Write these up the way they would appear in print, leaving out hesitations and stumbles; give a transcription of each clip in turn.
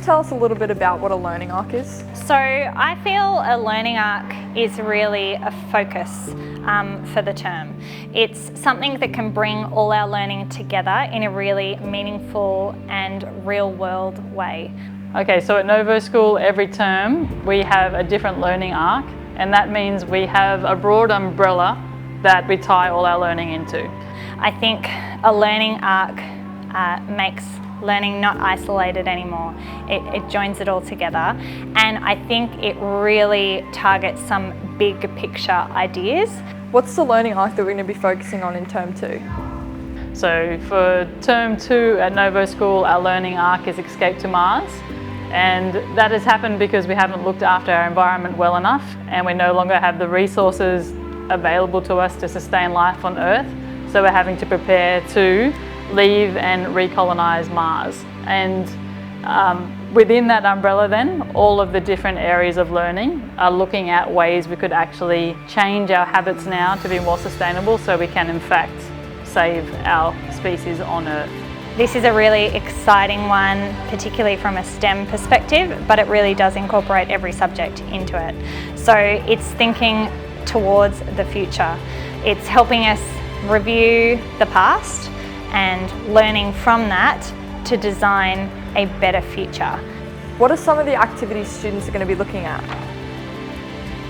tell us a little bit about what a learning arc is? So I feel a learning arc is really a focus for the term. It's something that can bring all our learning together in a really meaningful and real world way. Okay, so at Novoschool every term we have a different learning arc, and that means we have a broad umbrella that we tie all our learning into. I think a learning arc makes learning not isolated anymore. It joins it all together, and I think it really targets some big picture ideas. What's the learning arc that we're going to be focusing on in term 2? So for term 2 at Novoschool, our learning arc is Escape to Mars, and that has happened because we haven't looked after our environment well enough, and we no longer have the resources available to us to sustain life on Earth, so we're having to prepare to leave and recolonize Mars. And within that umbrella then, all of the different areas of learning are looking at ways we could actually change our habits now to be more sustainable, so we can in fact save our species on Earth. This is a really exciting one, particularly from a STEM perspective, but it really does incorporate every subject into it. So it's thinking towards the future. It's helping us review the past and learning from that to design a better future. What are some of the activities students are going to be looking at?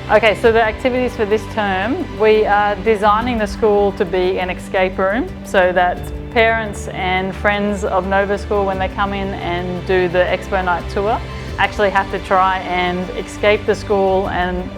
Okay, so the activities for this term, we are designing the school to be an escape room so that parents and friends of Novoschool, when they come in and do the Expo Night tour, actually have to try and escape the school and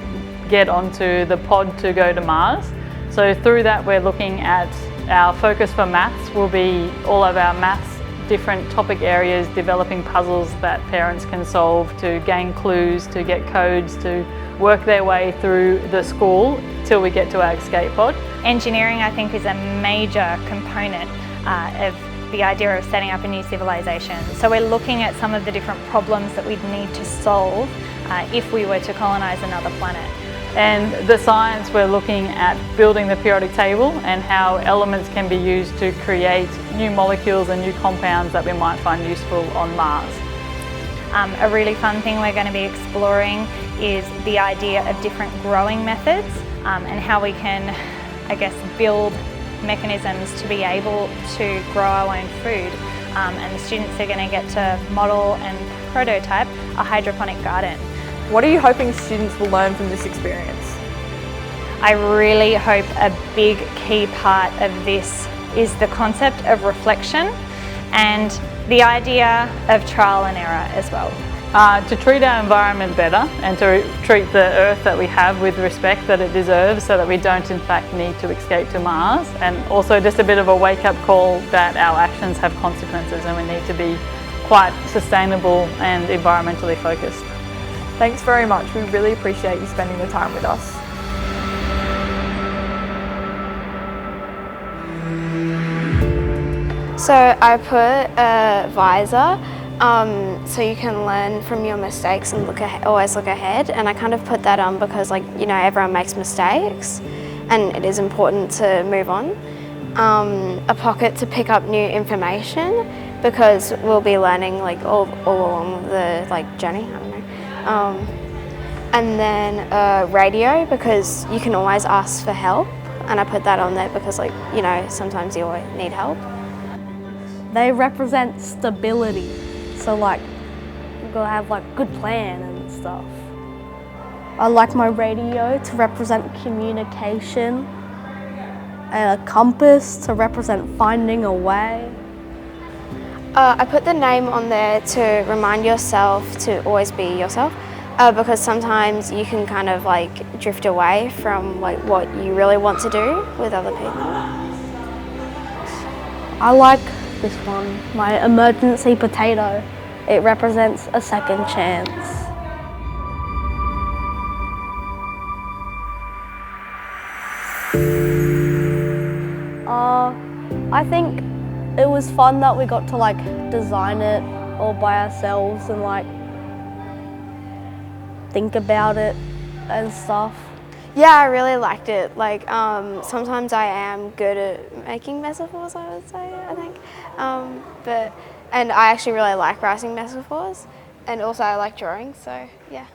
get onto the pod to go to Mars. So through that we're looking at our focus for maths will be all of our maths, different topic areas, developing puzzles that parents can solve to gain clues, to get codes, to work their way through the school till we get to our escape pod. Engineering, I think, is a major component of the idea of setting up a new civilization. So we're looking at some of the different problems that we'd need to solve if we were to colonize another planet. And the science, we're looking at building the periodic table and how elements can be used to create new molecules and new compounds that we might find useful on Mars. A really fun thing we're going to be exploring is the idea of different growing methods and how we can, I guess, build mechanisms to be able to grow our own food. And the students are going to get to model and prototype a hydroponic garden. What are you hoping students will learn from this experience? I really hope a big key part of this is the concept of reflection and the idea of trial and error as well. To treat our environment better and to treat the Earth that we have with respect that it deserves, so that we don't in fact need to escape to Mars, and also just a bit of a wake-up call that our actions have consequences and we need to be quite sustainable and environmentally focused. Thanks very much. We really appreciate you spending the time with us. So I put a visor so you can learn from your mistakes and always look ahead. And I kind of put that on because, like, you know, everyone makes mistakes and it is important to move on. A pocket to pick up new information because we'll be learning like all along the journey. I don't know. And then a radio because you can always ask for help, and I put that on there because, like, you know, sometimes you always need help. They represent stability, so like you've got to have like good plan and stuff. I like my radio to represent communication, and a compass to represent finding a way. I put the name on there to remind yourself to always be yourself, because sometimes you can kind of like drift away from like what you really want to do with other people. I like this one, my emergency potato. It represents a second chance. I think it was fun that we got to like design it all by ourselves and like think about it and stuff. Yeah, I really liked it. Like sometimes I am good at making metaphors, I would say, I think. And I actually really like writing metaphors. And also I like drawing, so yeah.